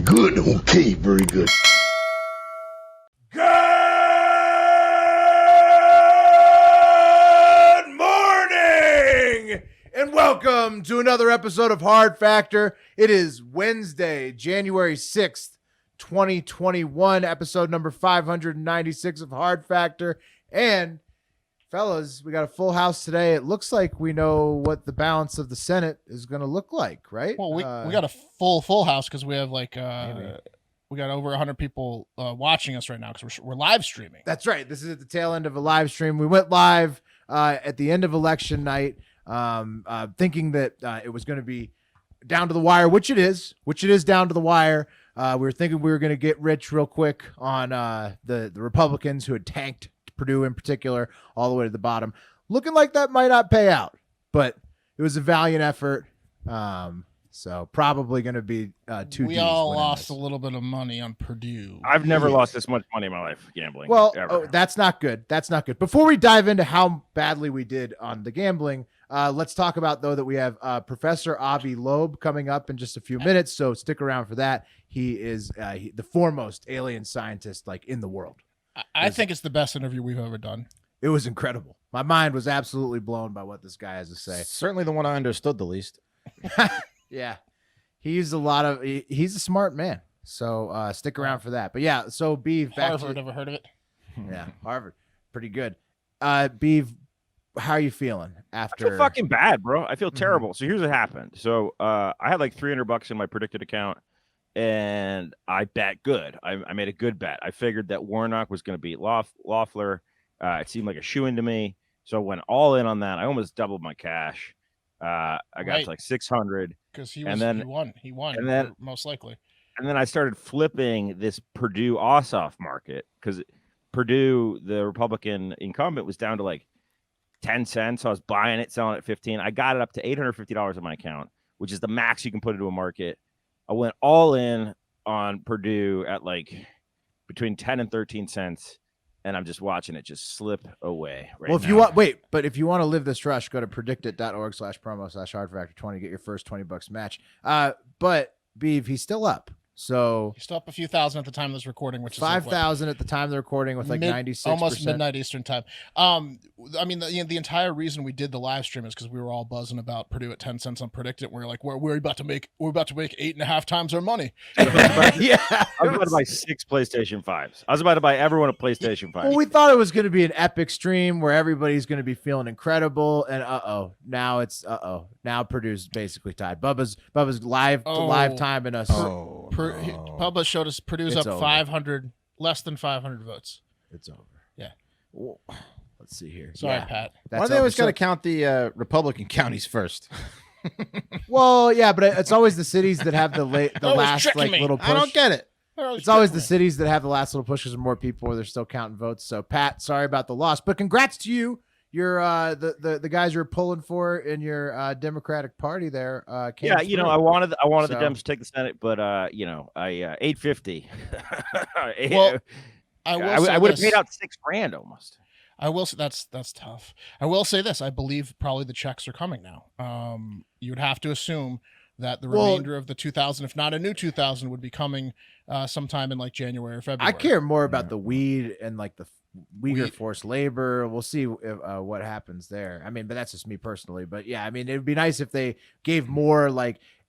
very good. Okay, very good. Good morning and welcome to another episode of Hard Factor. It is Wednesday, January 6th, 2021, episode number 596 of Hard Factor. And fellas, we got a full house today. It looks like we know what the balance of the Senate is going to look like, right? Well, we got a full house because we have we got over 100 people watching us right now because we're live streaming. That's right. This is at the tail end of a live stream. We went live at the end of election night, thinking that it was going to be down to the wire, which it is down to the wire. We were thinking we were going to get rich real quick on the Republicans who had tanked Purdue in particular all the way to the bottom. Looking like that might not pay out, but it was a valiant effort. So probably going to be two. We all lost a little bit of money on Purdue. I've never lost this much money in my life gambling. Well, that's not good. That's not good. Before we dive into how badly we did on the gambling, let's talk about, though, that we have Professor Avi Loeb coming up in just a few minutes. So stick around for that. He is the foremost alien scientist in the world. I think it's the best interview we've ever done. It was incredible. My mind was absolutely blown by what this guy has to say. Certainly the one I understood the least. Yeah. He's a smart man. So stick around for that. But yeah, so Beeve, Harvard, ever heard of it? Yeah, Harvard. Pretty good. Beeve, how are you feeling after? I feel fucking bad, bro. I feel terrible. So here's what hafpened. So I had like $300 in my predicted account, and I bet good. I made a good bet. I figured that Warnock was going to beat Loeffler. It seemed like a shoo-in to me. So I went all in on that. I almost doubled my cash. I got to like 600 because he won, and then most likely. And then I started flipping this Purdue Ossoff market because Purdue, the Republican incumbent, was down to like 10 cents. So I was buying it, selling it at 15. I got it up to $850 in my account, which is the max you can put into a market. I went all in on Purdue at like between 10 and 13 cents. And I'm just watching it just slip away. Well, if you want, but if you want to live this rush, go to predictit.org/promo/hardfactor20, get your first $20 match. But Beeve, he's still up. So he's still up a few thousand at the time of this recording, which is 5,000 at the time of the recording with 96%. Almost midnight Eastern time. I mean, the entire reason we did the live stream is because we were all buzzing about Purdue at 10 cents on Predictit. We're like, we're about to make 8.5 times our money. Yeah. I was about to buy 6 PlayStation 5s. I was about to buy everyone a PlayStation 5. Well, we thought it was going to be an epic stream where everybody's going to be feeling incredible. And now Purdue's basically tied. Bubba's live time in us. Bubba showed us Purdue's up over. 500, less than 500 votes. It's over. Yeah. Well, let's see here. Sorry, Pat. Why do they always got to count the Republican counties first? Well, yeah, but it's always the cities that have the last little push. I don't get it. It's always the cities that have the last little push because more people where they're still counting votes. So, Pat, sorry about the loss, but congrats to you. You're the guys you're pulling for in your Democratic Party there. I wanted the Dems to take the Senate, but I 850. Well, I would have paid out $6,000 almost. I will say that's tough. I will say this: I believe probably the checks are coming now. You would have to assume that the remainder of the 2,000, if not a new 2,000, would be coming sometime in like January or February. I care more about the weed and like the Uyghur forced labor. We'll see what happens there. I mean, but that's just me personally. But yeah, I mean, it would be nice if they gave more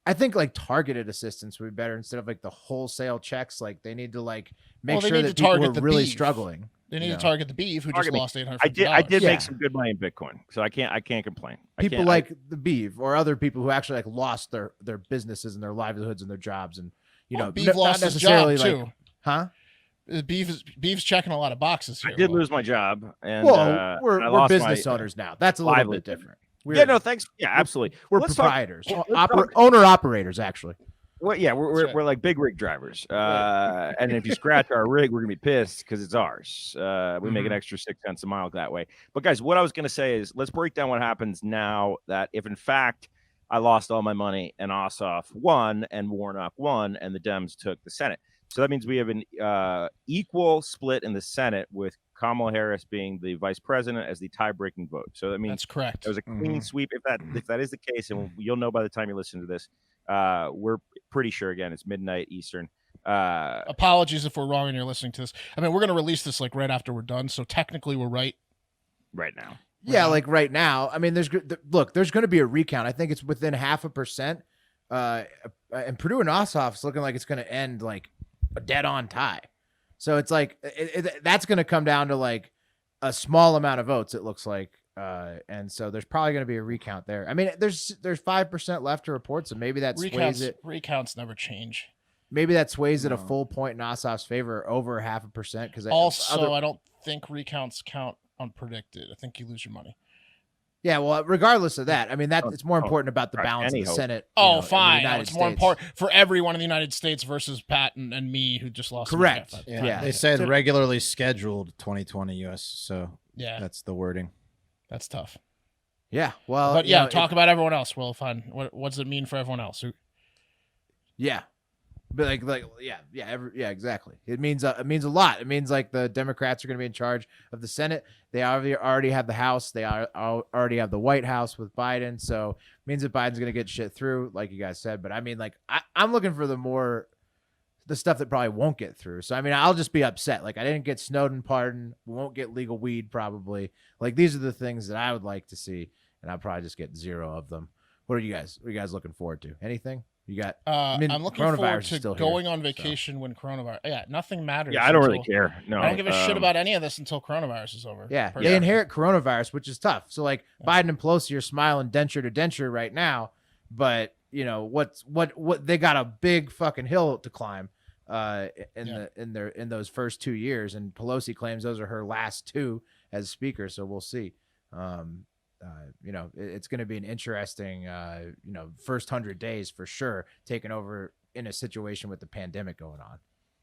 I think targeted assistance would be better instead of the wholesale checks. They need to make sure that people are really struggling. They need to target the Beeve who just lost $850. I did make some good money in Bitcoin, so I can't complain. People like the Beeve or other people who actually lost their businesses and their livelihoods and their jobs, and Beeve lost his job too. Huh? Beeve's checking a lot of boxes here. I did lose my job, and we're business owners now. That's a little bit different. Thanks. Yeah, absolutely. We're proprietors, owner operators, actually. Well, yeah, we're like big rig drivers, and if you scratch our rig, we're gonna be pissed because it's ours. We make an extra 6 cents a mile that way. But guys, what I was gonna say is, let's break down what happens now that if in fact I lost all my money and Ossoff won and Warnock won and the Dems took the Senate. So that means we have an equal split in the Senate, with Kamala Harris being the vice president as the tie-breaking vote. So that means that's correct. There was a clean sweep. If that is the case, and you'll know by the time you listen to this, we're pretty sure, again, it's midnight Eastern. Apologies if we're wrong and you're listening to this. I mean, we're going to release this like right after we're done, so technically we're right right now. Yeah, like right now. I mean, there's going to be a recount. I think it's within 0.5%. And Purdue and Ossoff's looking like it's going to end like a dead-on tie. So it's like that's going to come down to like a small amount of votes. It looks like, and so there's probably going to be a recount there. I mean, there's 5% left to report, so maybe that sways it. Recounts never change. Maybe that sways it a full point in Ossoff's favor over 0.5%. Because also, I don't think recounts count unpredicted. I think you lose your money. Yeah, well, regardless of that, I mean, it's more important about the balance of the Senate. Fine. It's more important for everyone in the United States versus Pat and me, who just lost. Correct. Yeah. They said regularly scheduled 2020 U.S. So yeah, that's the wording. That's tough. Yeah. Well, but talk about everyone else. Well, fine. What does it mean for everyone else? Yeah. But exactly. It means a lot. It means like the Democrats are going to be in charge of the Senate. They already have the House. They already have the White House with Biden. So it means that Biden's going to get shit through, like you guys said. But I mean, like I'm looking for the stuff that probably won't get through. So I mean, I'll just be upset. Like I didn't get Snowden pardoned. We won't get legal weed probably. Like these are the things that I would like to see, and I'll probably just get 0 of them. What are you guys looking forward to? Anything? You got? I'm looking forward to going on vacation when coronavirus. Yeah, nothing matters. Yeah, I don't really care. No, I don't give a shit about any of this until coronavirus is over. Yeah, they inherit coronavirus, which is tough. So like Biden and Pelosi are smiling denture to denture right now, but you know what they got a big fucking hill to climb in those first 2 years, and Pelosi claims those are her last 2 as speaker. So we'll see. It's going to be an interesting, first 100 days for sure, taking over in a situation with the pandemic going on.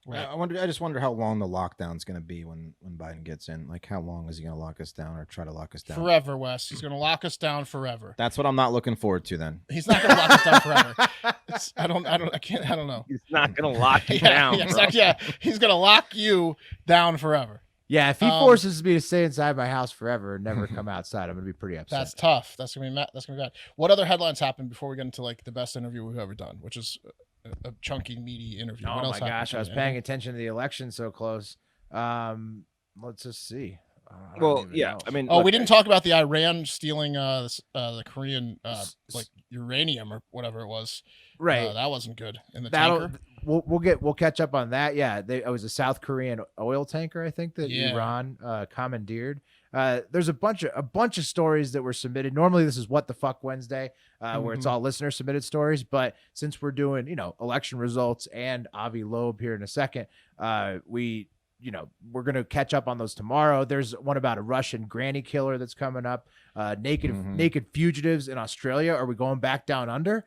Right. I just wonder how long the lockdown's going to be when Biden gets in. Like, how long is he going to lock us down or try to lock us down? Forever, Wes. He's going to lock us down forever. That's what I'm not looking forward to. Then he's not going to lock us down forever. I don't know. He's not going to lock you down. He's going to lock you down forever. Yeah, if he forces me to stay inside my house forever and never come outside, I'm gonna be pretty upset. That's tough. That's gonna be bad. What other headlines happened before we get into like the best interview we've ever done, which is a chunky, meaty interview? Oh my gosh, I was paying attention to the election so close. Let's just see. I mean, we didn't talk about the Iran stealing the Korean like uranium or whatever it was. Right, that wasn't good. In the tanker. We'll catch up on that. Yeah, it was a South Korean oil tanker, I think, that Iran commandeered. There's a bunch of stories that were submitted. Normally, this is What the Fuck Wednesday, where it's all listener submitted stories. But since we're doing election results and Avi Loeb here in a second, we're gonna catch up on those tomorrow. There's one about a Russian granny killer that's coming up. Naked fugitives in Australia. Are we going back down under?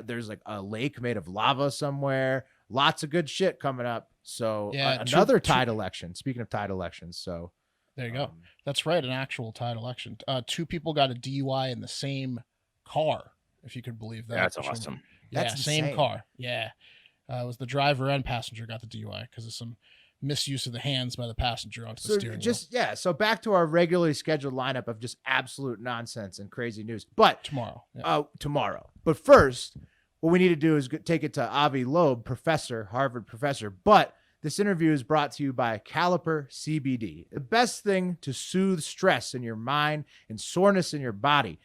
There's like a lake made of lava somewhere. Lots of good shit coming up. So another tied election. Speaking of tied elections, so there you go. That's right, an actual tied election. 2 people got a DUI in the same car, if you could believe that. That's awesome. Yeah, That's same insane. car. Yeah, it was the driver and passenger got the DUI because of some misuse of the hands by the passenger onto the steering wheel. So back to our regularly scheduled lineup of just absolute nonsense and crazy news. But tomorrow. But first, what we need to do is take it to Avi Loeb, Harvard professor. But this interview is brought to you by Caliper CBD. The best thing to soothe stress in your mind and soreness in your body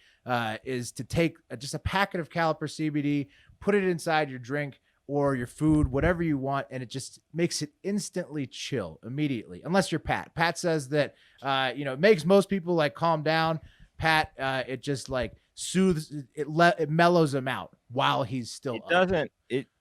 is to take just a packet of Caliper CBD, put it inside your drink or your food, whatever you want, and it just makes it instantly chill immediately. Unless you're Pat. Pat says that it makes most people like calm down. Pat, it just like soothes, it mellows him out while he's still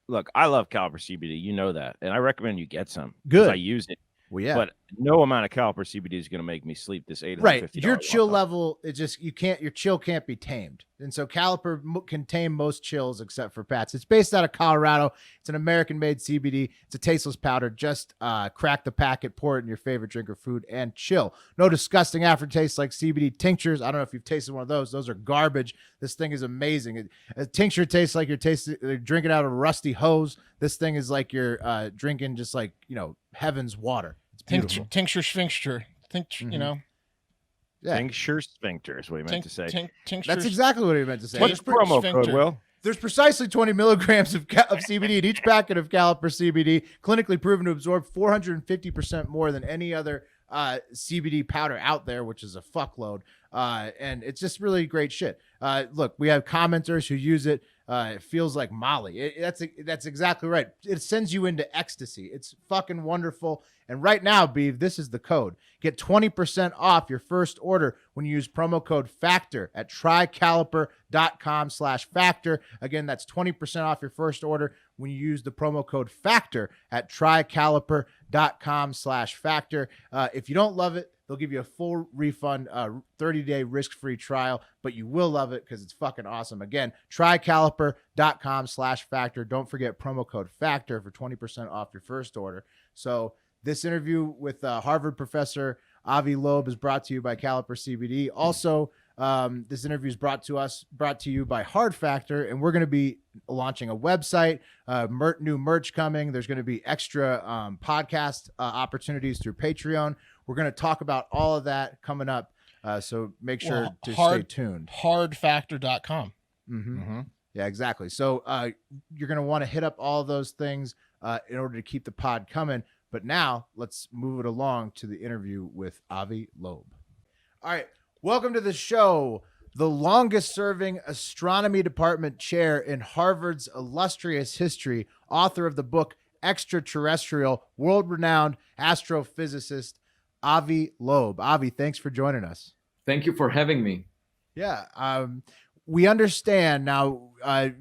Look, I love Caliper CBD, you know that, and I recommend you get some. Good. I use it. Well, yeah. But no amount of Caliper CBD is going to make me sleep this $850. Right. Your chill level, your chill can't be tamed. And so Caliper can tame most chills except for Pat's. It's based out of Colorado. It's an American-made CBD. It's a tasteless powder. Just crack the packet, pour it in your favorite drink or food, and chill. No disgusting aftertaste like CBD tinctures. I don't know if you've tasted one of those. Those are garbage. This thing is amazing. A tincture tastes like you're drinking out of a rusty hose. This thing is like you're drinking just like, heaven's water. It's beautiful. Tincture sphincter. Yeah. Tincture sphincter is what he meant to say. That's exactly what he meant to say. What's the promo code, Will? There's precisely 20 milligrams of CBD in each packet of Caliper CBD, clinically proven to absorb 450% more than any other CBD powder out there, which is a fuckload. And it's just really great shit. Look, we have commenters who use it. It feels like Molly. That's exactly right. It sends you into ecstasy. It's fucking wonderful. And right now, Beav, this is the code. Get 20% off your first order when you use promo code FACTOR at tricaliper.com/factor. Again, that's 20% off your first order when you use the promo code FACTOR at tricaliper.com/factor. If you don't love it, they'll give you a full refund, 30-day risk-free trial, but you will love it because it's fucking awesome. Again, tricaliper.com/factor. Don't forget promo code FACTOR for 20% off your first order. So this interview with Harvard professor Avi Loeb is brought to you by Caliper CBD. Also, this interview is brought to you by Hard Factor, and we're going to be launching a website, new merch coming. There's going to be extra podcast opportunities through Patreon. We're going to talk about all of that coming up. So make sure to stay tuned. Hardfactor.com. Mm-hmm. Mm-hmm. Yeah, exactly. So you're going to want to hit up all of those things in order to keep the pod coming. But now let's move it along to the interview with Avi Loeb. All right. Welcome to the show, the longest serving astronomy department chair in Harvard's illustrious history, author of the book Extraterrestrial, world-renowned astrophysicist, Avi Loeb. Avi, thanks for joining us. Thank you for having me. Yeah. We understand now,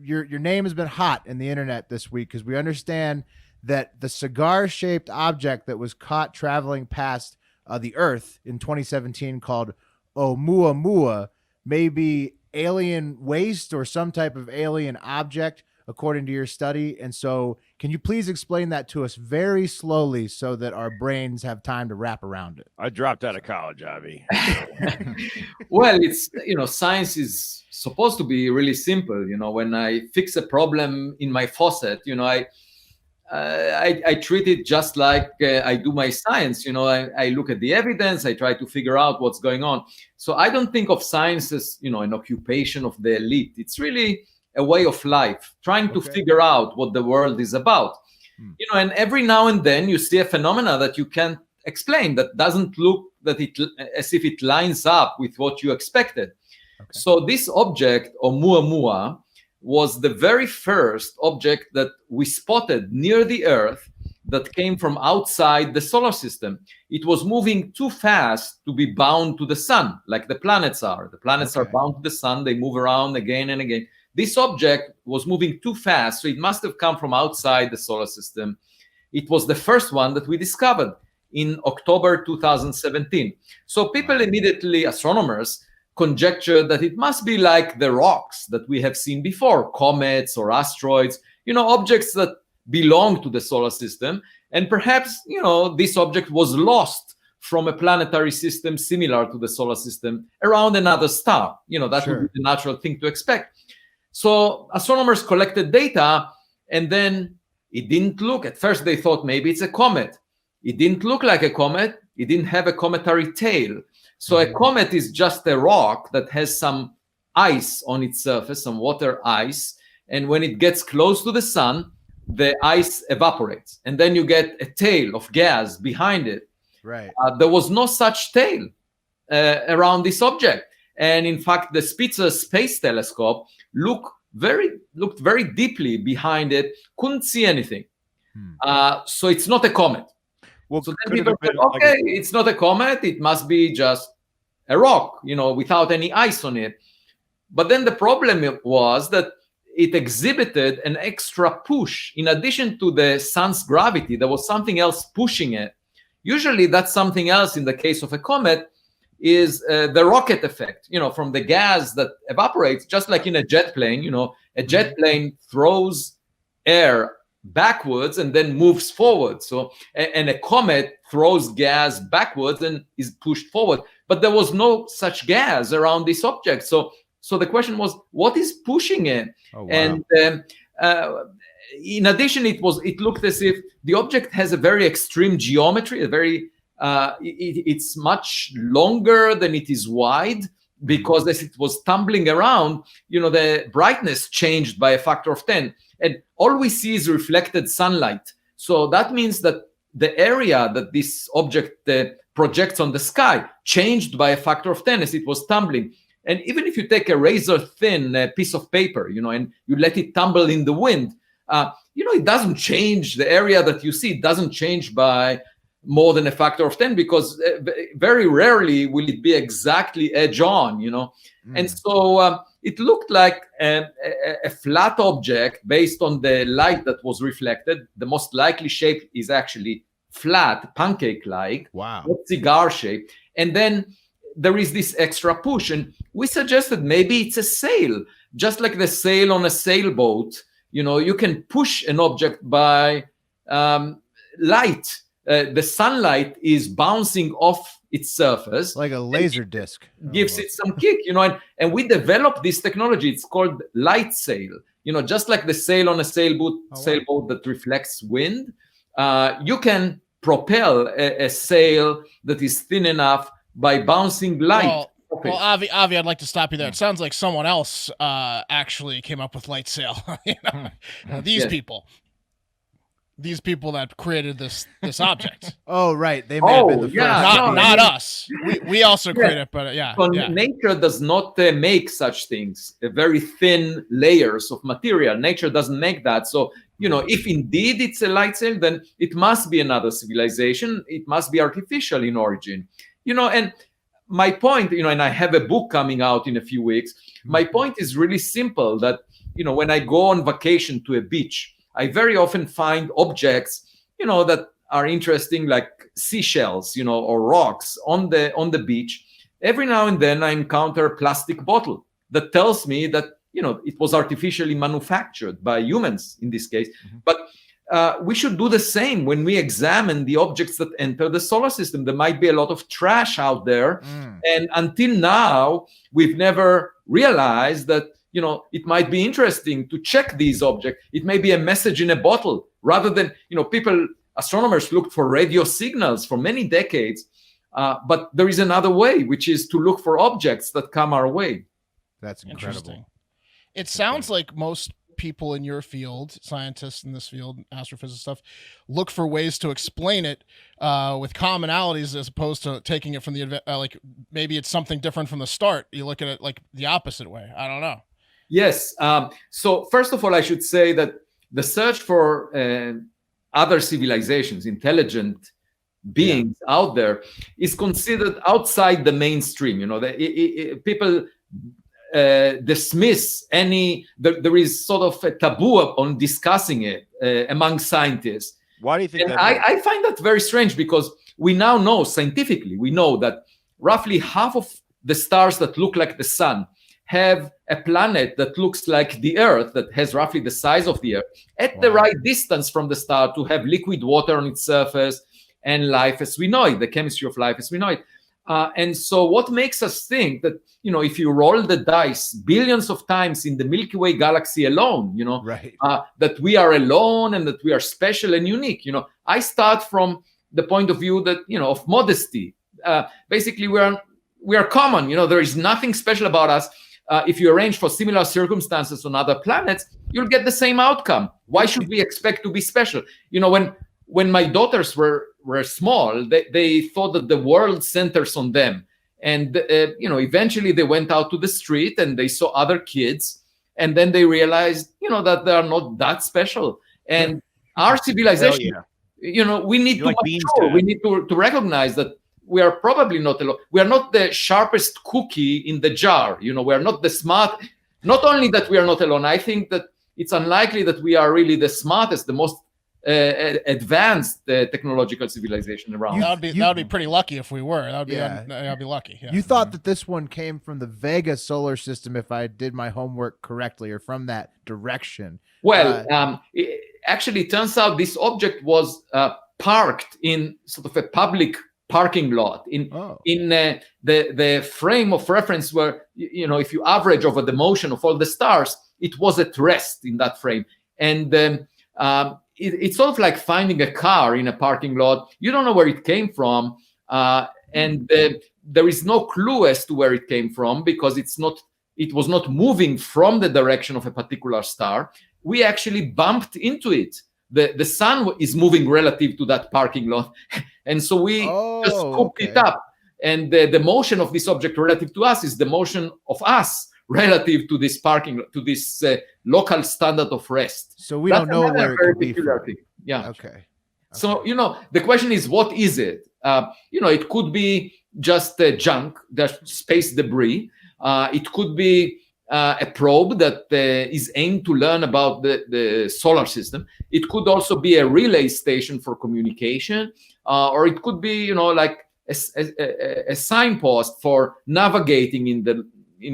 your name has been hot in the internet this week because we understand that the cigar-shaped object that was caught traveling past the Earth in 2017 called Oumuamua may be alien waste or some type of alien object, according to your study. And so can you please explain that to us very slowly so that our brains have time to wrap around it? I dropped out of college, Avi. Well, it's, science is supposed to be really simple. When I fix a problem in my faucet, I treat it just like I do my science. I look at the evidence. I try to figure out what's going on. So I don't think of science as, an occupation of the elite. It's really a way of life, trying to figure out what the world is about. And every now and then you see a phenomena that you can't explain, that doesn't look as if it lines up with what you expected. Okay. So this object, Oumuamua, was the very first object that we spotted near the Earth that came from outside the solar system. It was moving too fast to be bound to the sun, like the planets are. The planets are bound to the sun. They move around again and again. This object was moving too fast, so it must have come from outside the solar system. It was the first one that we discovered in October 2017. So people immediately, astronomers, conjecture that it must be like the rocks that we have seen before, comets or asteroids, objects that belong to the solar system. And perhaps, this object was lost from a planetary system similar to the solar system around another star. That would be the natural thing to expect. So astronomers collected data, and then it didn't look. At first, they thought maybe it's a comet. It didn't look like a comet. It didn't have a cometary tail. So a comet is just a rock that has some ice on its surface, some water ice. And when it gets close to the sun, the ice evaporates. And then you get a tail of gas behind it. Right. There was no such tail around this object. And in fact, the Spitzer Space Telescope looked very deeply behind it, couldn't see anything. So it's not a comet. Well, so then people said, okay, it's not a comet. It must be just a rock, without any ice on it. But then the problem was that it exhibited an extra push. In addition to the sun's gravity, there was something else pushing it. Usually that's something else in the case of a comet is the rocket effect, from the gas that evaporates, just like in a jet plane. A jet plane throws air backwards and then moves forward. So, and a comet throws gas backwards and is pushed forward. But there was no such gas around this object. So the question was, what is pushing it? Oh, wow. And in addition, it looked as if the object has a very extreme geometry, it's much longer than it is wide. because as it was tumbling around, the brightness changed by a factor of 10. And all we see is reflected sunlight. So that means that the area that this object projects on the sky changed by a factor of 10 as it was tumbling. And even if you take a razor thin piece of paper, and you let it tumble in the wind, it doesn't change the area that you see. It doesn't change by more than a factor of 10 because very rarely will it be exactly edge on, And so it looked like a flat object based on the light that was reflected. The most likely shape is actually flat, pancake-like, wow, cigar shape. And then there is this extra push. And we suggested maybe it's a sail, just like the sail on a sailboat. You can push an object by light. The sunlight is bouncing off its surface. Like a laser disc. Gives it some kick, and we developed this technology. It's called light sail. Just like the sail on a sailboat that reflects wind, you can propel a sail that is thin enough by bouncing light. Well, Avi, I'd like to stop you there. It sounds like someone else actually came up with light sail. These people that created this object. Oh, right. They may have been the first. Not us. We also created it, but yeah. Nature does not make such things, very thin layers of material. Nature doesn't make that. So, if indeed it's a light sail, then it must be another civilization. It must be artificial in origin. And my point, and I have a book coming out in a few weeks. My point is really simple that, when I go on vacation to a beach, I very often find objects, that are interesting, like seashells, or rocks on the beach. Every now and then I encounter a plastic bottle that tells me that, it was artificially manufactured by humans in this case. But we should do the same when we examine the objects that enter the solar system. There might be a lot of trash out there. And until now, we've never realized that, it might be interesting to check these objects. It may be a message in a bottle rather than, astronomers looked for radio signals for many decades. But there is another way, which is to look for objects that come our way. That's incredible. It sounds like most people in your field, scientists in this field, astrophysics stuff, look for ways to explain it with commonalities as opposed to taking it from the like maybe it's something different from the start. You look at it like the opposite way. I don't know. Yes. So first of all, I should say that the search for other civilizations, intelligent beings out there, is considered outside the mainstream. People dismiss any. There is sort of a taboo on discussing it among scientists. Why do you think and that? I find that very strange because we now know scientifically, we know that roughly half of the stars that look like the sun have a planet that looks like the Earth, that has roughly the size of the Earth, at the right distance from the star to have liquid water on its surface and life as we know it, the chemistry of life as we know it. And so what makes us think that, if you roll the dice billions of times in the Milky Way galaxy alone, that we are alone and that we are special and unique. I start from the point of view that, of modesty. Basically, we are common. There is nothing special about us. If you arrange for similar circumstances on other planets, you'll get the same outcome. Why should we expect to be special? When my daughters were small, they thought that the world centers on them. And, eventually they went out to the street and they saw other kids. And then they realized, that they are not that special. And our civilization, we need to mature. We need to recognize that we are probably not alone. We are not the sharpest cookie in the jar. We are not the smart. Not only that we are not alone, I think that it's unlikely that we are really the smartest, the most advanced technological civilization around. That would be pretty lucky if we were. I'd be lucky. Yeah. You thought that this one came from the Vega solar system, if I did my homework correctly, or from that direction. Well, actually, it turns out this object was parked in sort of a public parking lot in the frame of reference where, if you average over the motion of all the stars, it was at rest in that frame. And it's sort of like finding a car in a parking lot. You don't know where it came from. And there is no clue as to where it came from, because it was not moving from the direction of a particular star. We actually bumped into it. The sun is moving relative to that parking lot, and so we just scooped it up. And the motion of this object relative to us is the motion of us relative to this parking lot, to this local standard of rest. So we don't know where it could be from. Yeah. Okay. So, the question is, what is it? It could be just junk, space debris. It could be a probe that is aimed to learn about the solar system. It could also be a relay station for communication, or it could be, like a signpost for navigating in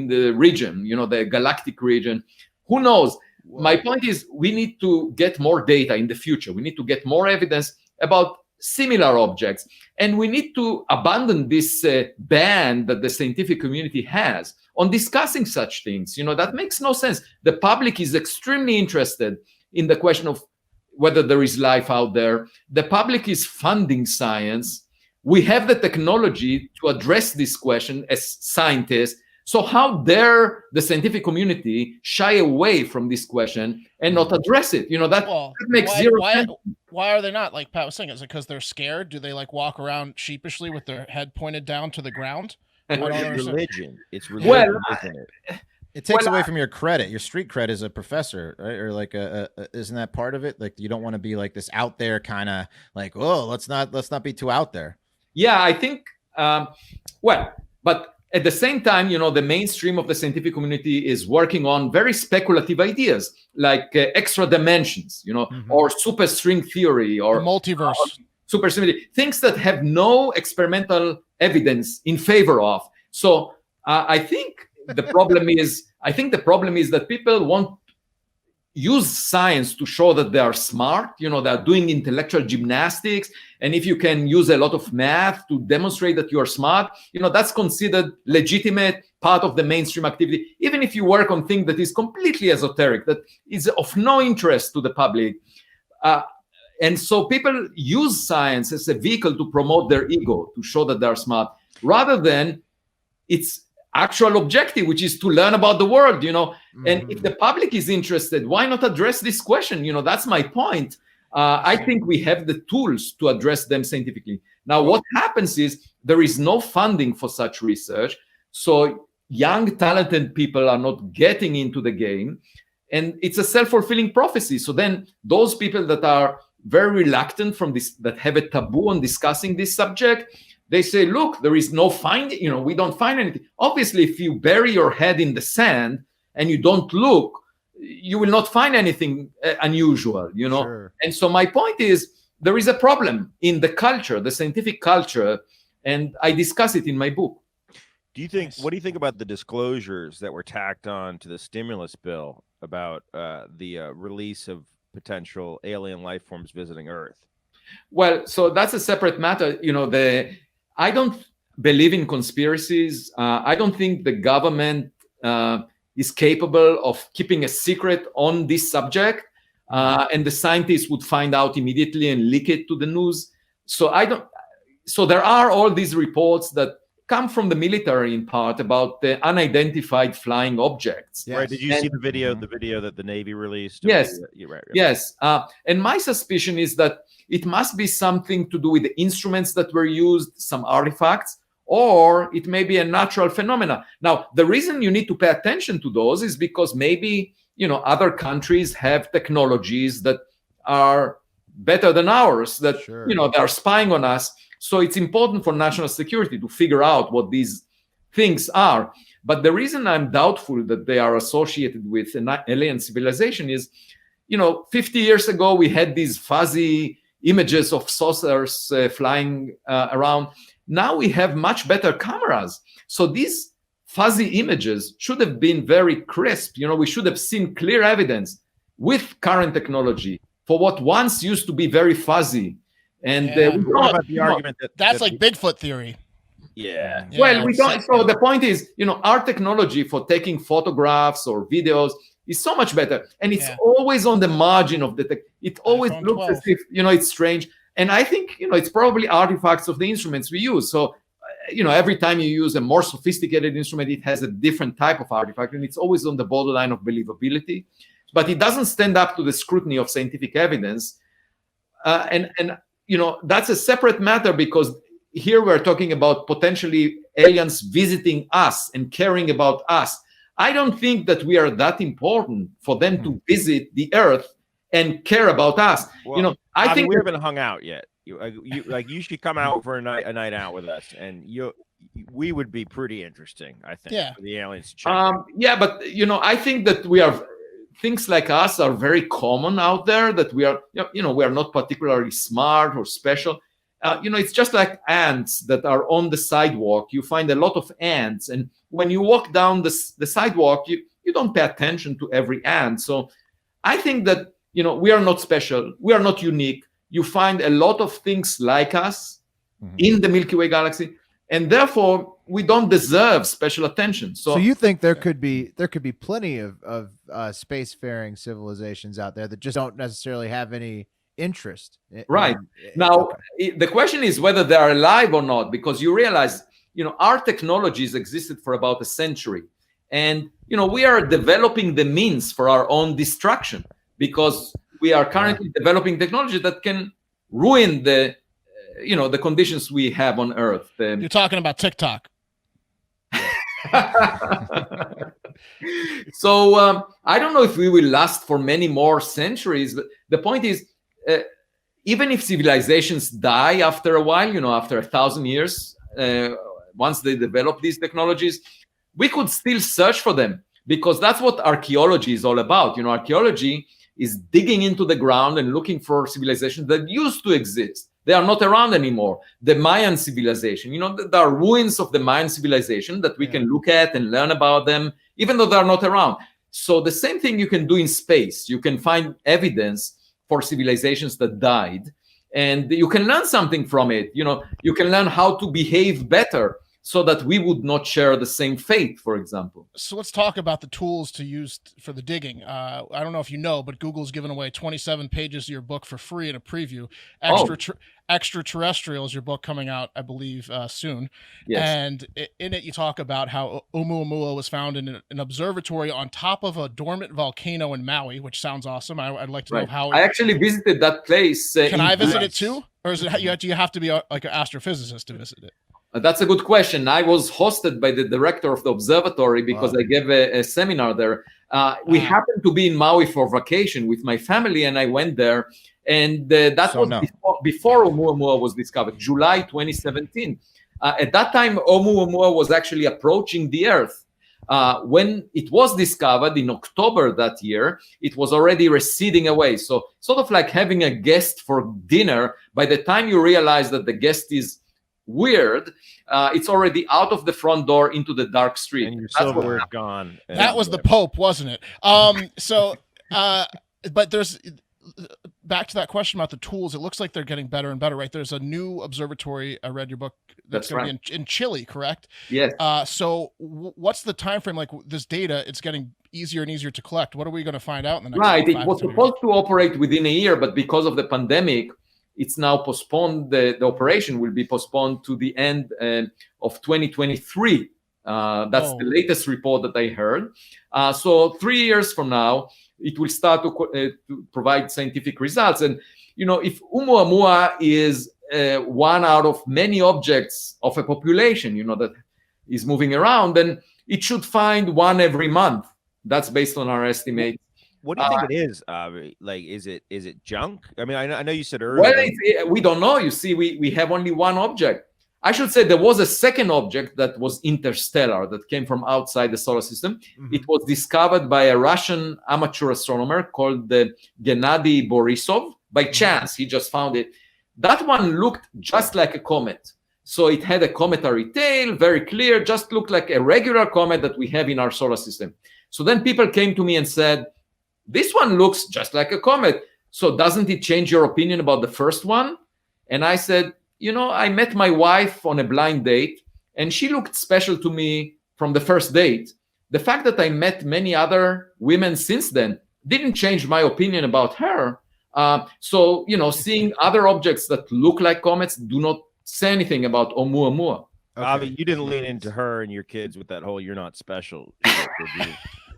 the region, the galactic region. Who knows? Whoa. My point is, we need to get more data in the future. We need to get more evidence about similar objects, and we need to abandon this ban that the scientific community has on discussing such things. That makes no sense. The public is extremely interested in the question of whether there is life out there. The public is funding science. We have the technology to address this question as scientists. So how dare the scientific community shy away from this question and not address it? That makes zero sense. Why are they not? Like Pat was saying, is it because they're scared? Do they walk around sheepishly with their head pointed down to the ground? It's religion. It's religion, isn't it? It takes away from your credit, your street cred as a professor, right? Or isn't that part of it? Like, you don't want to be like this out there kind of like, oh, let's not be too out there. Yeah, I think. But at the same time, the mainstream of the scientific community is working on very speculative ideas like extra dimensions, or superstring theory, or the multiverse, supersymmetry, things that have no experimental evidence in favor of. So I think the problem is that people want use science to show that they are smart. They're doing intellectual gymnastics. And if you can use a lot of math to demonstrate that you're smart, that's considered legitimate part of the mainstream activity, even if you work on things that is completely esoteric, that is of no interest to the public. And so people use science as a vehicle to promote their ego, to show that they're smart, rather than its actual objective, which is to learn about the world, And if the public is interested, why not address this question? That's my point. I think we have the tools to address them scientifically. Now, what happens is there is no funding for such research. So young, talented people are not getting into the game. And it's a self-fulfilling prophecy. So then those people that are very reluctant from this, that have a taboo on discussing this subject, they say, look, there is no finding, we don't find anything. Obviously, if you bury your head in the sand and you don't look, you will not find anything unusual, Sure. And so my point is, there is a problem in the culture, the scientific culture, and I discuss it in my book. What do you think about the disclosures that were tacked on to the stimulus bill about the release of potential alien life forms visiting Earth? Well, so that's a separate matter. I don't believe in conspiracies. I don't think the government is capable of keeping a secret on this subject, and the scientists would find out immediately and leak it to the news. So So there are all these reports that come from the military in part about the unidentified flying objects. Yes. Right? Did you see the video that the Navy released? Yes. Right. Yes. And my suspicion is that it must be something to do with the instruments that were used, some artifacts, or it may be a natural phenomena. Now, the reason you need to pay attention to those is because maybe, other countries have technologies that are better than ours, that, Sure. They are spying on us. So it's important for national security to figure out what these things are. But the reason I'm doubtful that they are associated with an alien civilization is, 50 years ago, we had these fuzzy images of saucers flying around. Now we have much better cameras. So these fuzzy images should have been very crisp. We should have seen clear evidence with current technology for what once used to be very fuzzy. And what about the argument that's like Bigfoot theory? Yeah. Well, we don't. So the point is, our technology for taking photographs or videos is so much better, and it's always on the margin of the tech. It always iPhone looks 12. as if it's strange. And I think it's probably artifacts of the instruments we use. So every time you use a more sophisticated instrument, it has a different type of artifact, and it's always on the borderline of believability. But it doesn't stand up to the scrutiny of scientific evidence. And that's a separate matter, because here we're talking about potentially aliens visiting us and caring about us. I don't think that we are that important for them to visit the Earth and care about us. Well, I think we haven't hung out yet. You should come out for a night out with us, and we would be pretty interesting, I think, for the aliens to check. But I think that things like us are very common out there, that we are not particularly smart or special. It's just like ants that are on the sidewalk. You find a lot of ants, and when you walk down the sidewalk, you don't pay attention to every ant. So I think that we are not special, we are not unique. You find a lot of things like us in the Milky Way galaxy, and therefore we don't deserve special attention. So you think there could be plenty of spacefaring civilizations out there that just don't necessarily have any interest. Right. Now, the question is whether they are alive or not, because you realize, our technologies existed for about a century, and we are developing the means for our own destruction, because we are currently developing technology that can ruin the conditions we have on Earth. You're talking about TikTok. So I don't know if we will last for many more centuries, but the point is, even if civilizations die after a while, after 1,000 years, once they develop these technologies, we could still search for them, because that's what archaeology is all about. Archaeology is digging into the ground and looking for civilizations that used to exist. They are not around anymore. The Mayan civilization, there are ruins of the Mayan civilization that we can look at and learn about them, even though they are not around. So the same thing you can do in space. You can find evidence for civilizations that died, and you can learn something from it. You can learn how to behave better so that we would not share the same fate, for example. So let's talk about the tools to use for the digging. I don't know if you know, but Google's given away 27 pages of your book for free in a preview. Extraterrestrial is your book coming out, I believe, soon. Yes. And in it, you talk about how Oumuamua was found in an observatory on top of a dormant volcano in Maui, which sounds awesome. I'd like to know how. I actually visited that place. Can I visit it too? Or do you have to be like an astrophysicist to visit it? That's a good question. I was hosted by the director of the observatory because I gave a seminar there. We happened to be in Maui for vacation with my family, and I went there. And before Oumuamua was discovered, July 2017. At that time, Oumuamua was actually approaching the Earth. When it was discovered in October that year, it was already receding away. So sort of like having a guest for dinner. By the time you realize that the guest is weird, it's already out of the front door into the dark street. And your silverware gone. That was the Pope, wasn't it? But there's back to that question about the tools. It looks like they're getting better and better, right? There's a new observatory. I read your book. That's going to be in Chile, correct? Yes. So what's the time frame? Like this data, it's getting easier and easier to collect. What are we going to find out in the next? Right. It was supposed to operate within a year, but because of the pandemic, it's now postponed. The operation will be postponed to the end of 2023. That's the latest report that I heard. So 3 years from now, it will start to provide scientific results. And, if Oumuamua is one out of many objects of a population, that is moving around, then it should find one every month. That's based on our estimate. What do you think it is? Like, is it junk? I mean, I know you said earlier. Well, we don't know. You see, we have only one object. I should say there was a second object that was interstellar that came from outside the solar system. Mm-hmm. It was discovered by a Russian amateur astronomer called Gennady Borisov. By chance, he just found it. That one looked just like a comet. So it had a cometary tail, very clear, just looked like a regular comet that we have in our solar system. So then people came to me and said, this one looks just like a comet. So doesn't it change your opinion about the first one? And I said, I met my wife on a blind date, and she looked special to me from the first date. The fact that I met many other women since then didn't change my opinion about her. So, seeing other objects that look like comets do not say anything about Oumuamua. Avi, you didn't lean into her and your kids with that whole "you're not special" shit, did you?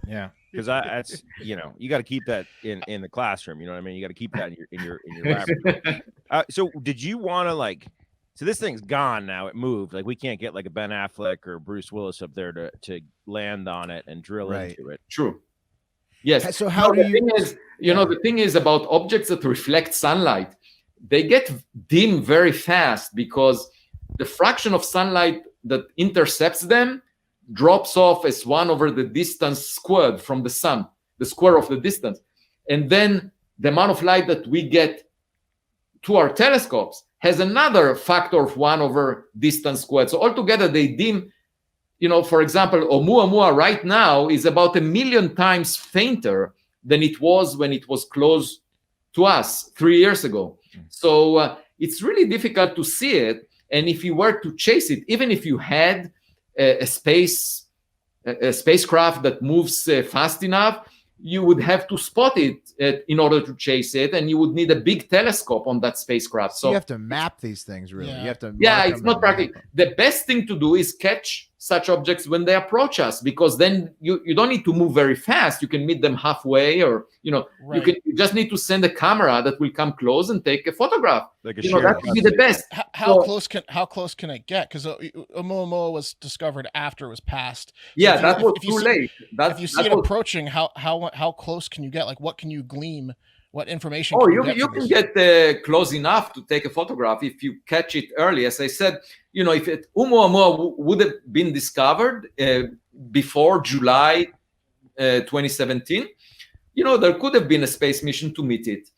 Yeah. Because that's you got to keep that in the classroom. You know what I mean? You got to keep that in your laboratory. So did you want to So this thing's gone now. It moved. Like we can't get like a Ben Affleck or Bruce Willis up there to land on it and drill into it. True. Yes. So how do you? The thing is about objects that reflect sunlight. They get dim very fast because the fraction of sunlight that intercepts them drops off as 1 over the distance squared from the sun, the square of the distance. And then the amount of light that we get to our telescopes has another factor of 1 over distance squared. So altogether they dim, for example, Oumuamua right now is about 1 million times fainter than it was when it was close to us 3 years ago. So it's really difficult to see it. And if you were to chase it, even if you had a spacecraft that moves fast enough, you would have to spot it in order to chase it, and you would need a big telescope on that spacecraft. So you have to map these things, really. Yeah. You have to. It's not practical. The best thing to do is catch such objects when they approach us, because then you don't need to move very fast. You can meet them halfway, or Right. you just need to send a camera that will come close and take a photograph. Like a That would be the best. How close can it get? Because Oumuamua was discovered after it was passed. So That was too late. If you see it approaching, how close can you get? Like, what can you glean? What information? You can get close enough to take a photograph if you catch it early. As I said, if Oumuamua would have been discovered before July 2017, there could have been a space mission to meet it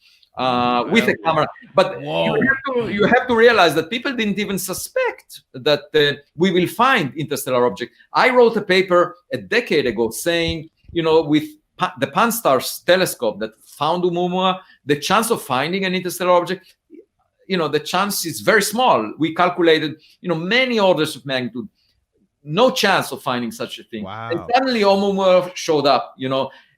with a camera. But you have to realize that people didn't even suspect that we will find interstellar objects. I wrote a paper a decade ago saying, with the Pan-STARRS telescope that found Oumuamua, the chance of finding an interstellar object, the chance is very small. We calculated, many orders of magnitude. No chance of finding such a thing. Wow. And suddenly Oumuamua showed up,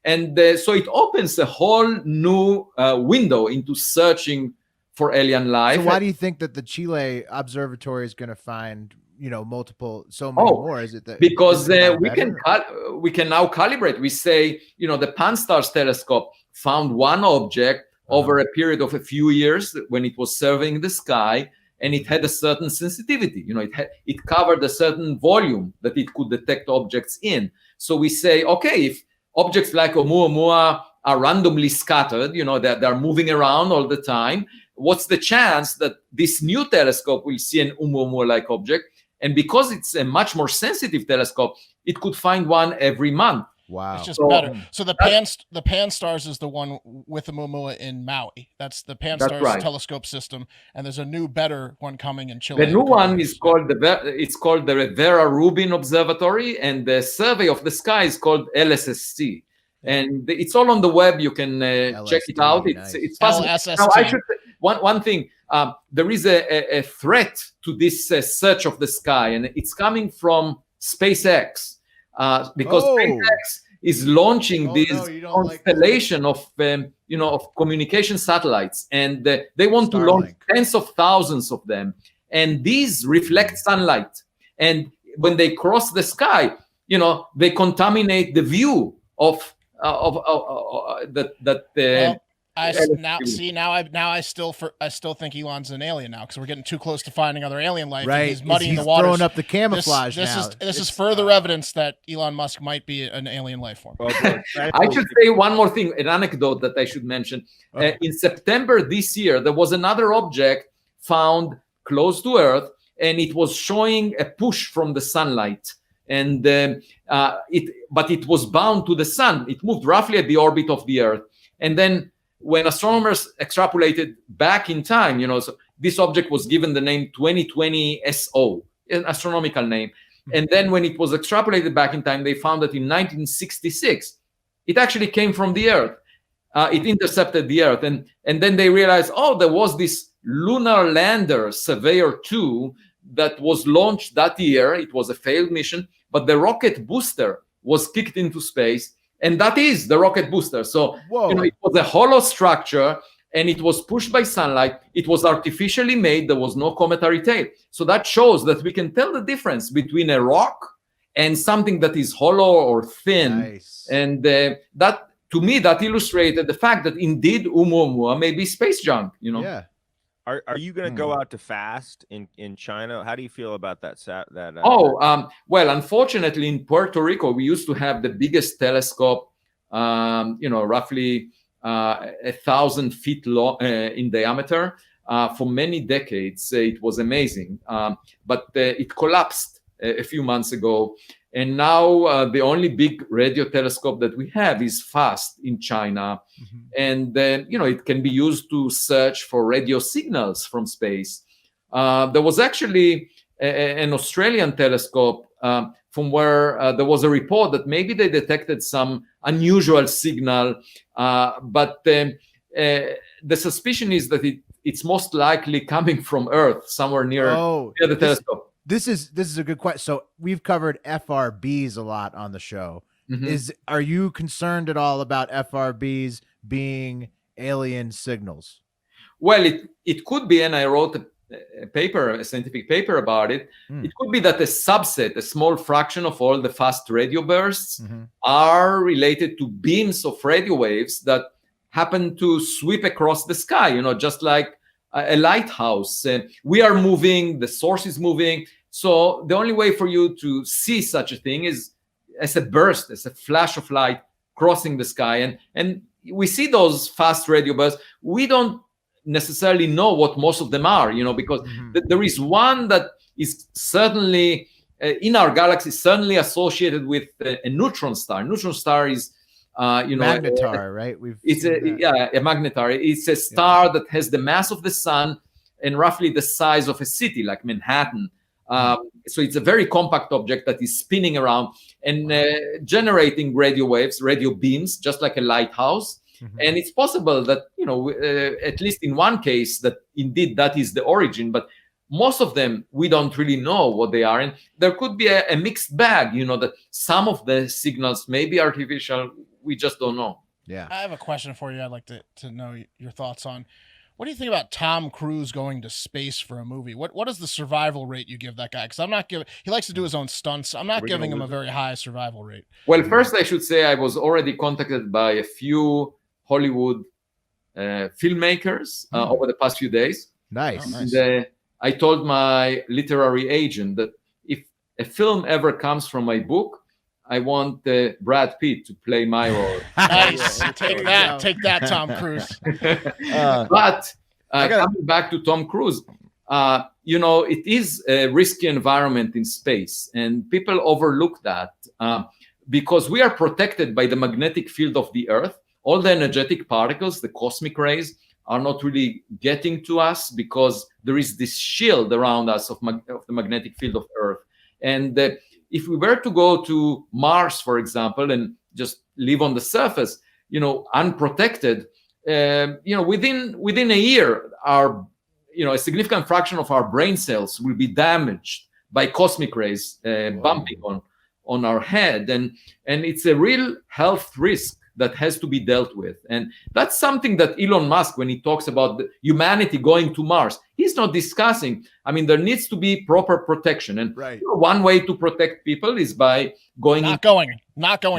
and so it opens a whole new window into searching for alien life. So why do you think that the Chile Observatory is going to find so many more? Is it that because we can now calibrate? We say the Pan-STARRS telescope found one object over a period of a few years when it was surveying the sky, and it had a certain sensitivity. It covered a certain volume that it could detect objects in. So we say, okay, if objects like Oumuamua are randomly scattered, they're moving around all the time, what's the chance that this new telescope will see an Oumuamua-like object? And because it's a much more sensitive telescope, it could find one every month. Wow. It's just better. So the Pan-STARRS is the one with Oumuamua in Maui. That's the Pan-STARRS telescope system, and there's a new, better one coming in Chile. The new one is called the Vera Rubin Observatory, and the survey of the sky is called LSSC. And it's all on the web. You can check it out. It's fascinating. Now, I should one thing. There is a threat to this search of the sky, and it's coming from SpaceX. Because SpaceX is launching this constellation of communication satellites, and they want to launch tens of thousands of them, and these reflect sunlight, and when they cross the sky, they contaminate the view of that. I still think Elon's an alien now, because we're getting too close to finding other alien life. Right, he's muddying the waters. Throwing up the camouflage. This is further evidence that Elon Musk might be an alien life form. I should say one more thing, an anecdote that I should mention. In September this year, there was another object found close to Earth, and it was showing a push from the sunlight. And but it was bound to the sun. It moved roughly at the orbit of the Earth, and then when astronomers extrapolated back in time, so this object was given the name 2020 SO, an astronomical name. And then when it was extrapolated back in time, they found that in 1966, it actually came from the Earth. It intercepted the Earth. And then they realized, there was this lunar lander, Surveyor 2, that was launched that year. It was a failed mission, but the rocket booster was kicked into space. And that is the rocket booster. So, it was a hollow structure, and it was pushed by sunlight. It was artificially made. There was no cometary tail. So that shows that we can tell the difference between a rock and something that is hollow or thin. Nice. And that, to me, that illustrated the fact that indeed Oumuamua may be space junk, Yeah. Are you going to go out to fast in China? How do you feel about that? Well, unfortunately, in Puerto Rico, we used to have the biggest telescope, roughly 1,000 feet long in diameter. For many decades, it was amazing. But it collapsed a few months ago. And now the only big radio telescope that we have is FAST in China. Mm-hmm. And, it can be used to search for radio signals from space. There was actually an Australian telescope from where there was a report that maybe they detected some unusual signal. But the suspicion is that it's most likely coming from Earth, somewhere near the telescope. This is a good question. So we've covered FRBs a lot on the show. Mm-hmm. Are you concerned at all about FRBs being alien signals? Well, it could be, and I wrote a scientific paper about it. It could be that a subset, a small fraction of all the fast radio bursts are related to beams of radio waves that happen to sweep across the sky, just like a lighthouse. We are moving, the source is moving. So the only way for you to see such a thing is as a burst, as a flash of light crossing the sky. And we see those fast radio bursts. We don't necessarily know what most of them are, because there is one that is certainly in our galaxy, certainly associated with a neutron star. Neutron star is magnetar, right? It's a magnetar. It's a star that has the mass of the sun and roughly the size of a city like Manhattan. So it's a very compact object that is spinning around and generating radio waves, radio beams, just like a lighthouse. And it's possible that, at least in one case, that indeed that is the origin. But most of them, we don't really know what they are. And there could be a mixed bag, that some of the signals may be artificial. We just don't know. Yeah. I have a question for you. I'd like to know your thoughts on. What do you think about Tom Cruise going to space for a movie? What is the survival rate you give that guy? Because I'm not giving. He likes to do his own stunts. I'm not giving him a very high survival rate. Well, first I should say I was already contacted by a few Hollywood filmmakers over the past few days. Nice. And, I told my literary agent that if a film ever comes from my book, I want Brad Pitt to play my role. Nice. Take that, Tom Cruise. But coming back to Tom Cruise, it is a risky environment in space, and people overlook that because we are protected by the magnetic field of the Earth. All the energetic particles, the cosmic rays, are not really getting to us because there is this shield around us of the magnetic field of Earth. And if we were to go to Mars, for example, and just live on the surface, unprotected, within a year, a significant fraction of our brain cells will be damaged by cosmic rays bumping on our head, and it's a real health risk that has to be dealt with. And that's something that Elon Musk, when he talks about humanity going to Mars, he's not discussing. I mean, there needs to be proper protection. And one way to protect people is by going not going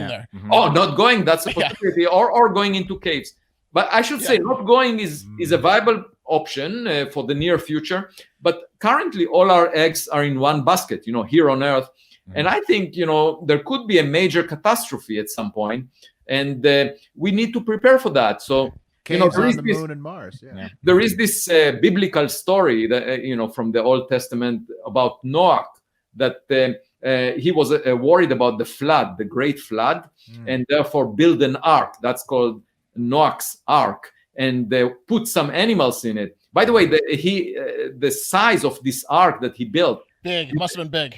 there. Mm-hmm. Oh, not going. That's a possibility. Or going into caves. But I should say not going is a viable option for the near future. But currently, all our eggs are in one basket, here on Earth. Mm-hmm. And I think, there could be a major catastrophe at some point. And we need to prepare for that. So, caves on the moon and Mars. Yeah. There is this biblical story that from the Old Testament about Noah, that he was worried about the flood, the great flood, and therefore build an ark. That's called Noah's Ark, and they put some animals in it. By the way, the size of this ark that he built, big. It must have been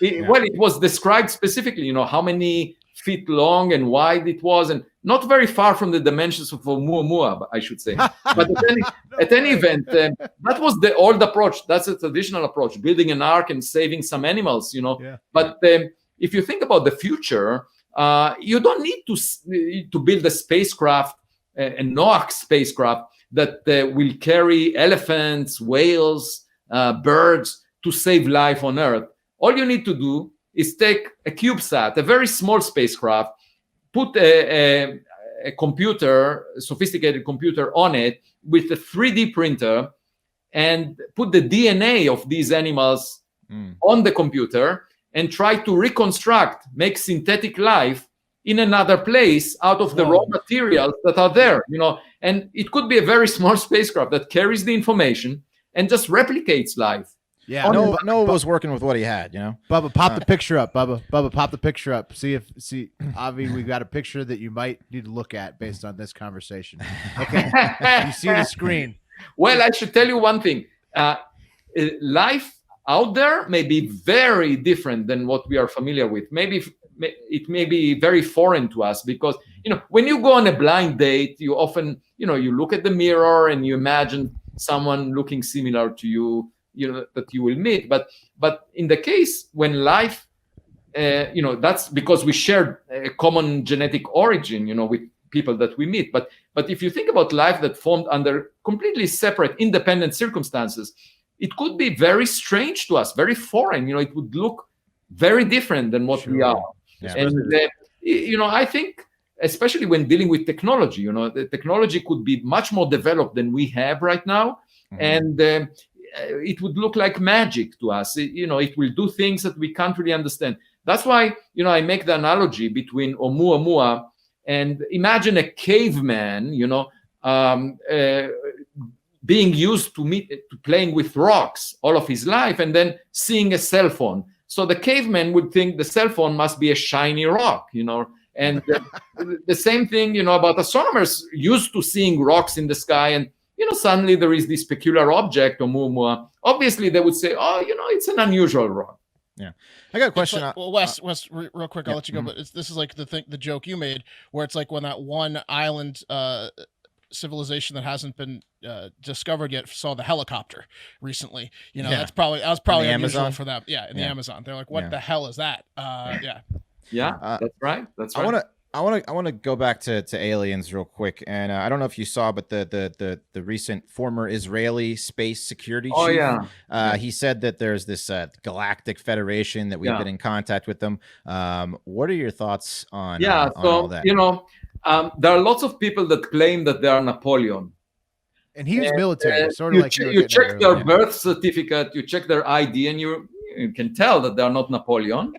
big. Well, it was described specifically. How many feet long and wide it was, and not very far from the dimensions of Oumuamua, I should say. But at any event, that was the old approach. That's a traditional approach, building an ark and saving some animals, Yeah. But if you think about the future, you don't need to build a spacecraft, a Noah spacecraft, that will carry elephants, whales, birds to save life on Earth. All you need to do is take a CubeSat, a very small spacecraft, put a computer, a sophisticated computer on it with a 3D printer, and put the DNA of these animals on the computer and try to reconstruct, make synthetic life in another place out of the raw materials that are there, and it could be a very small spacecraft that carries the information and just replicates life. Yeah, Noah was working with what he had, Bubba, pop the picture up, Bubba, pop the picture up. See, Avi, we got a picture that you might need to look at based on this conversation. Okay, you see the screen. Well, I should tell you one thing. Life out there may be very different than what we are familiar with. Maybe it may be very foreign to us because, when you go on a blind date, you often, you look at the mirror and you imagine someone looking similar to you, that you will meet. But in the case when life, that's because we share a common genetic origin, with people that we meet. But if you think about life that formed under completely separate, independent circumstances, it could be very strange to us, very foreign. It would look very different than what we are. Yeah. And I think, especially when dealing with technology, the technology could be much more developed than we have right now, and it would look like magic to us. It will do things that we can't really understand. That's why I make the analogy between Oumuamua and imagine a caveman, being used to playing with rocks all of his life, and then seeing a cell phone. So the caveman would think the cell phone must be a shiny rock, and the same thing, about astronomers used to seeing rocks in the sky, and suddenly there is this peculiar object, Oumuamua. Obviously, they would say, "Oh, it's an unusual rock." Yeah, I got a question. Like, well, Wes, real quick, I'll let you go. But this is like the joke you made, where it's like when that one island civilization that hasn't been discovered yet saw the helicopter recently. That was probably unusual Amazon? for them. Yeah, in the Amazon, they're like, "What the hell is that?" Yeah, that's right. That's right. I want to go back to aliens real quick, and I don't know if you saw, but the recent former Israeli space security chief. Oh yeah. He said that there's this Galactic Federation that we've been in contact with them. What are your thoughts on all that? There are lots of people that claim that they are Napoleon. And he was military, sort of you check their birth certificate, you check their ID, and you can tell that they are not Napoleon.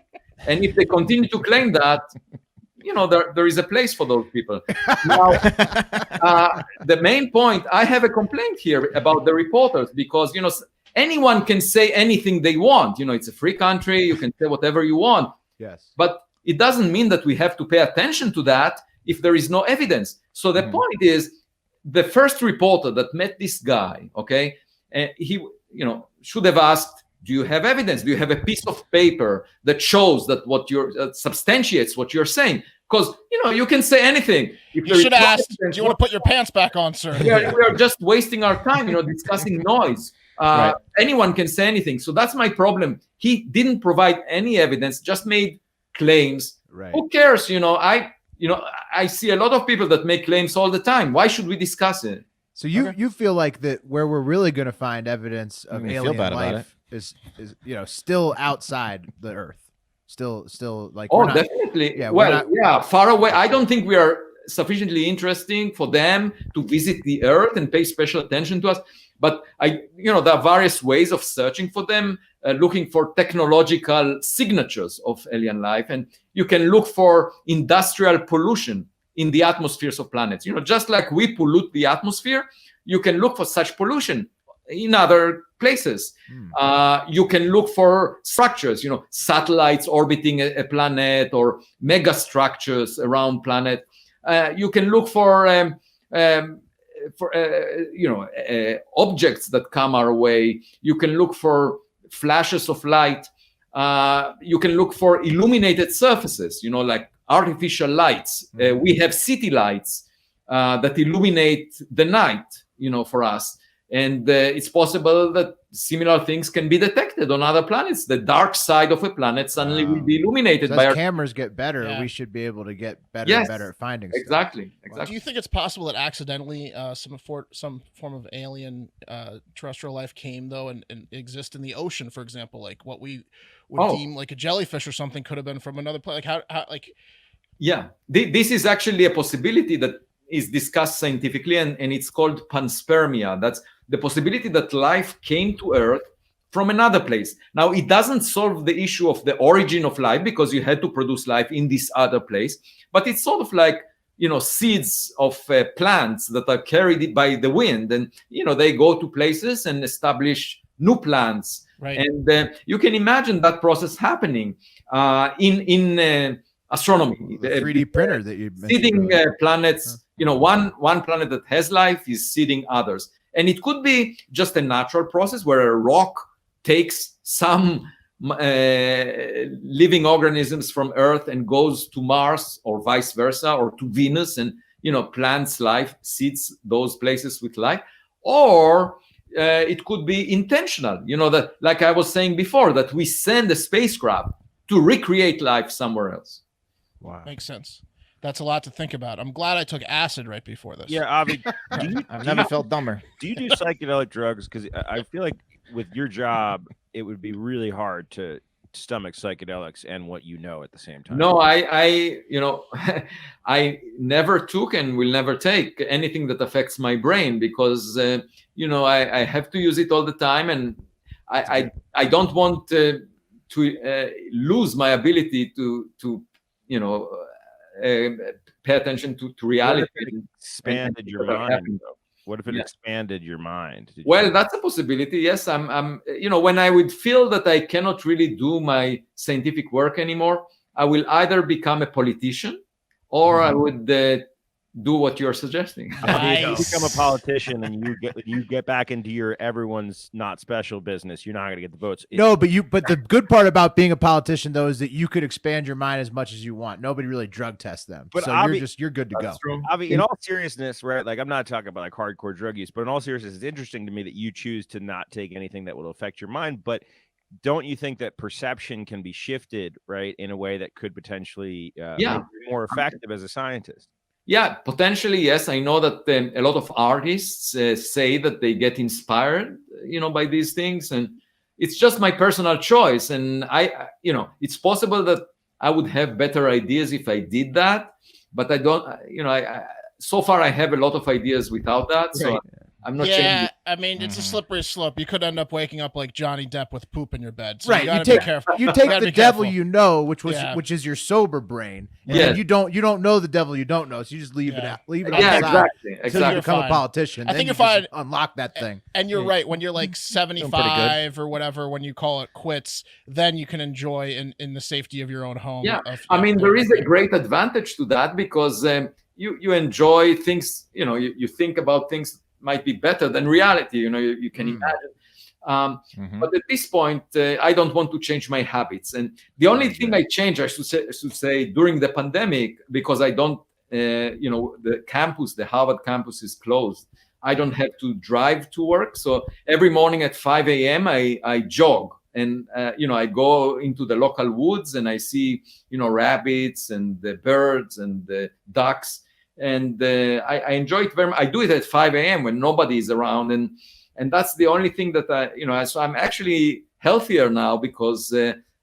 And if they continue to claim that, there is a place for those people. Now, the main point, I have a complaint here about the reporters because, anyone can say anything they want. It's a free country. You can say whatever you want. Yes. But it doesn't mean that we have to pay attention to that if there is no evidence. So the point is, the first reporter that met this guy, okay, he, should have asked, do you have evidence? Do you have a piece of paper that shows that substantiates what you're saying? Because, you can say anything. If you should have asked, do you want to put your pants back on, sir? We are just wasting our time, discussing noise. Right. Anyone can say anything. So that's my problem. He didn't provide any evidence, just made claims. Right. Who cares? I see a lot of people that make claims all the time. Why should we discuss it? So you feel like that where we're really going to find evidence of alien life is still outside the Earth, still like definitely. Far away. I don't think we are sufficiently interesting for them to visit the Earth and pay special attention to us. But there are various ways of searching for them, looking for technological signatures of alien life, and you can look for industrial pollution in the atmospheres of planets. Just like we pollute the atmosphere, you can look for such pollution in other places. You can look for structures, satellites orbiting a planet or mega structures around planet. You can look for objects that come our way. You can look for flashes of light. You can look for illuminated surfaces, like artificial lights. We have city lights that illuminate the night, for us. And it's possible that similar things can be detected on other planets. The dark side of a planet suddenly will be illuminated so by as our cameras get better. We should be able to get better Yes, and better at finding stuff. exactly. Do you think it's possible that accidentally some form of alien terrestrial life came though and exist in the ocean, for example, like what we would deem like a jellyfish or something could have been from another planet? Like how like Yeah, this is actually a possibility that is discussed scientifically, and it's called panspermia. That's the possibility that life came to Earth from another place. Now, it doesn't solve the issue of the origin of life because you had to produce life in this other place, but it's sort of like, seeds of plants that are carried by the wind, and they go to places and establish new plants. Right. And you can imagine that process happening in astronomy. The 3D printer that you mentioned. Seeding planets, one planet that has life is seeding others. And it could be just a natural process where a rock takes some living organisms from Earth and goes to Mars, or vice versa, or to Venus, and plants life, seeds those places with life. Or it could be intentional, that, like I was saying before, that we send a spacecraft to recreate life somewhere else. Wow. Makes sense. That's a lot to think about. I'm glad I took acid right before this. Yeah, Avi, I've never felt dumber. do you do psychedelic drugs? Because I feel like with your job, it would be really hard to stomach psychedelics and what at the same time. No, I I never took and will never take anything that affects my brain because I have to use it all the time, and I don't want to lose my ability to pay attention to reality. What if it expanded your mind? What if it expanded your mind? Well, that's a possibility. Yes, I'm when I would feel that I cannot really do my scientific work anymore, I will either become a politician or I would do what you're suggesting. Nice. You become a politician and you get back into your everyone's not special business. You're not going to get the votes. No, but the good part about being a politician though is that you could expand your mind as much as you want. Nobody really drug tests them. But so Avi, you're good to go. Avi, in all seriousness, right? Like I'm not talking about like hardcore drug use, but in all seriousness, it's interesting to me that you choose to not take anything that will affect your mind. But don't you think that perception can be shifted, right, in a way that could potentially make you more effective as a scientist? Yeah, potentially, yes. I know that a lot of artists say that they get inspired, by these things, and it's just my personal choice. And it's possible that I would have better ideas if I did that, but I don't. So far I have a lot of ideas without that. So I'm not changing. I mean, it's a slippery slope. You could end up waking up like Johnny Depp with poop in your bed. So right. You gotta be careful. You take the devil careful. which is your sober brain. And then you don't know the devil you don't know. So you just leave it out. Leave it outside. Until you become a politician. I think if I unlock that thing. And you're right. When you're like 75 or whatever, when you call it quits, then you can enjoy in the safety of your own home. Yeah. There is a great advantage to that because you enjoy things, you think about things might be better than reality, you can imagine. But at this point, I don't want to change my habits. And the only thing I changed, I should say, during the pandemic, because I don't, the Harvard campus is closed. I don't have to drive to work. So every morning at 5 a.m., I jog. And, I go into the local woods and I see, rabbits and the birds and the ducks. And I enjoy it very much. I do it at 5 a.m. when nobody is around, and that's the only thing that so I'm actually healthier now because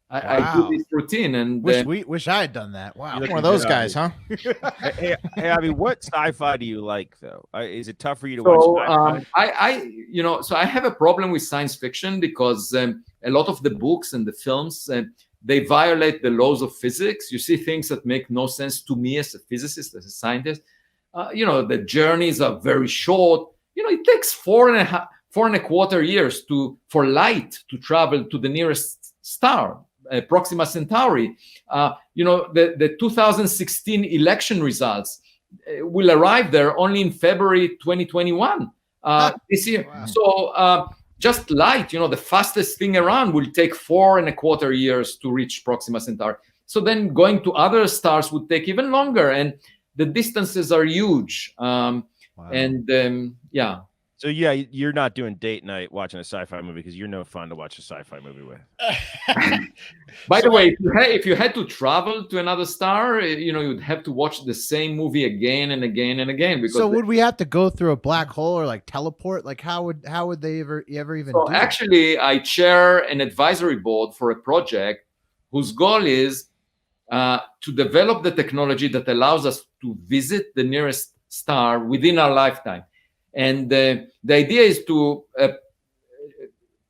I do this routine. And wish I had done that. Wow, you're one of those guys, huh? hey, Avi, what sci-fi do you like though? Is it tough for you to watch sci-fi? So I have a problem with science fiction because a lot of the books and the films. They violate the laws of physics. You see things that make no sense to me as a physicist, as a scientist. The journeys are very short. It takes 4.25 years for light to travel to the nearest star, Proxima Centauri. The 2016 election results will arrive there only in February 2021 this year. Wow. So just light, the fastest thing around will take 4.25 years to reach Proxima Centauri. So then going to other stars would take even longer, and the distances are huge. So yeah, you're not doing date night watching a sci-fi movie because you're no fun to watch a sci-fi movie with. By the way, if you had to travel to another star, you'd have to watch the same movie again and again and again. Because would we have to go through a black hole or like teleport? Like how would they ever even so do actually, I chair an advisory board for a project whose goal is to develop the technology that allows us to visit the nearest star within our lifetime. And the idea is to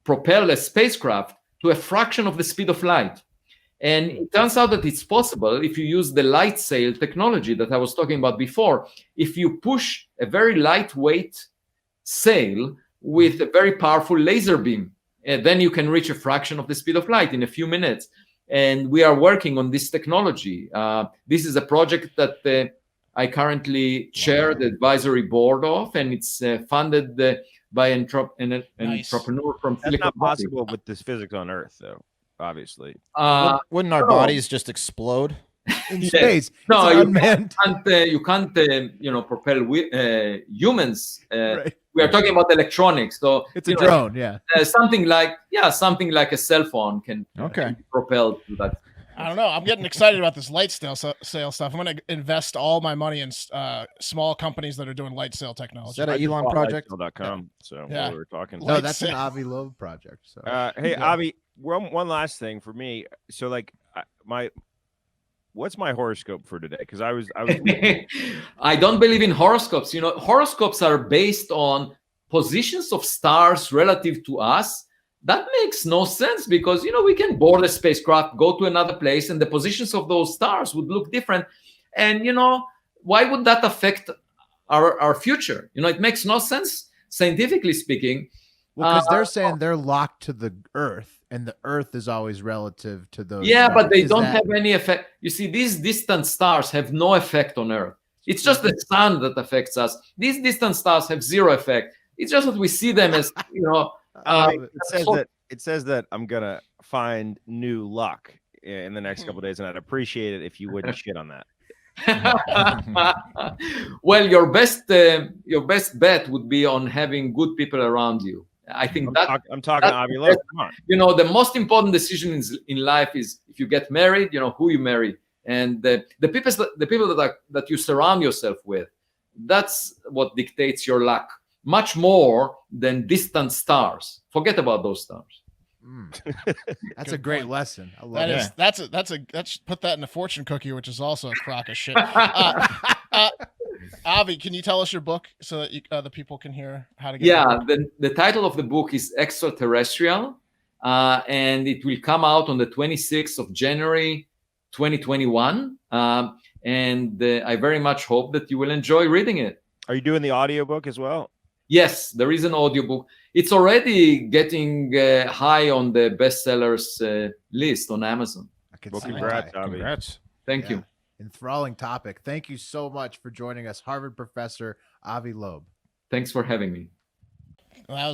propel a spacecraft to a fraction of the speed of light. And it turns out that it's possible if you use the light sail technology that I was talking about before. If you push a very lightweight sail with a very powerful laser beam, then you can reach a fraction of the speed of light in a few minutes. And we are working on this technology. This is a project that I currently chair the advisory board of, and it's funded by an entrepreneur from That's Silicon not Valley. possible with this physics on Earth, though. Obviously, wouldn't our bodies just explode in space? No, you can't. You can't propel humans. Right. We are talking about electronics, so It's a drone, yeah. Something like a cell phone can Okay. be propelled to that. I don't know. I'm getting excited about this light sail stuff. I'm going to invest all my money in small companies that are doing light sail technology. Is that an Elon project? Lightsail.com. So Yeah. we were talking. No, that's an Avi Loeb project. So Hey, Avi, one last thing for me. So like what's my horoscope for today? Because I was I don't believe in horoscopes. Horoscopes are based on positions of stars relative to us. That makes no sense because, we can board a spacecraft, go to another place, and the positions of those stars would look different. And, why would that affect our future? It makes no sense, scientifically speaking. well, because they're saying they're locked to the Earth, and the Earth is always relative to those. Yeah, but they Is don't that- have any effect. You see, these distant stars have no effect on Earth. It's just the sun that affects us. These distant stars have zero effect. It's just that we see them as, it says that I'm gonna find new luck in the next couple of days, and I'd appreciate it if you wouldn't shit on that. Well, your best bet would be on having good people around you. I think I'm talking to Avi Loeb. Come on. The most important decision in life is if you get married, who you marry, and the people that you surround yourself with. That's what dictates your luck, much more than distant stars. Forget about those stars. That's a great lesson. I love That it. that's put that in a fortune cookie, which is also a crock of shit. Avi, can you tell us your book so that the people can hear how to get it? The title of the book is Extraterrestrial, and it will come out on the 26th of January 2021, and I very much hope that you will enjoy reading it. Are you doing the audiobook as well? Yes, there is an audiobook. It's already getting high on the bestsellers list on Amazon. I can Well, see congrats, why. Avi. Congrats. Thank you. Enthralling topic. Thank you so much for joining us, Harvard professor Avi Loeb. Thanks for having me. That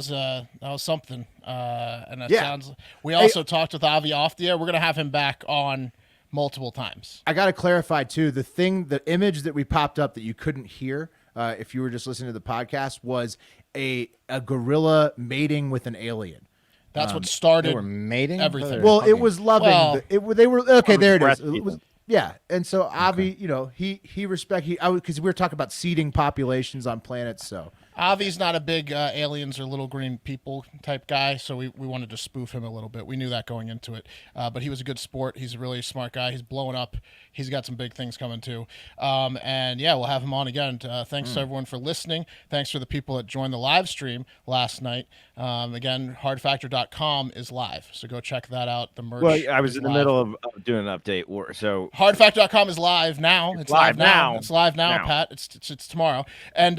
was something. And it Yeah. sounds. We also talked with Avi off the air. We're gonna have him back on multiple times. I got to clarify too. The image that we popped up that you couldn't hear if you were just listening to the podcast was a gorilla mating with an alien. That's what They started were mating. everything. Well, it was loving. Well- They were okay. There it is. Breast It was, people. yeah, and so Avi, because we were talking about seeding populations on planets. So Avi's not a big aliens or little green people type guy, so we wanted to spoof him a little bit. We knew that going into it, but he was a good sport. He's a really smart guy. He's blowing up. He's got some big things coming too. And yeah, we'll have him on again. Thanks to everyone for listening. Thanks for the people that joined the live stream last night. Again, hardfactor.com is live, so go check that out. The merch. Well, I was is in the live. middle of doing an update, so Hardfactor.com is live now. It's live now. It's live now, Pat. It's tomorrow. And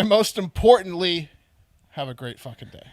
most importantly, have a great fucking day.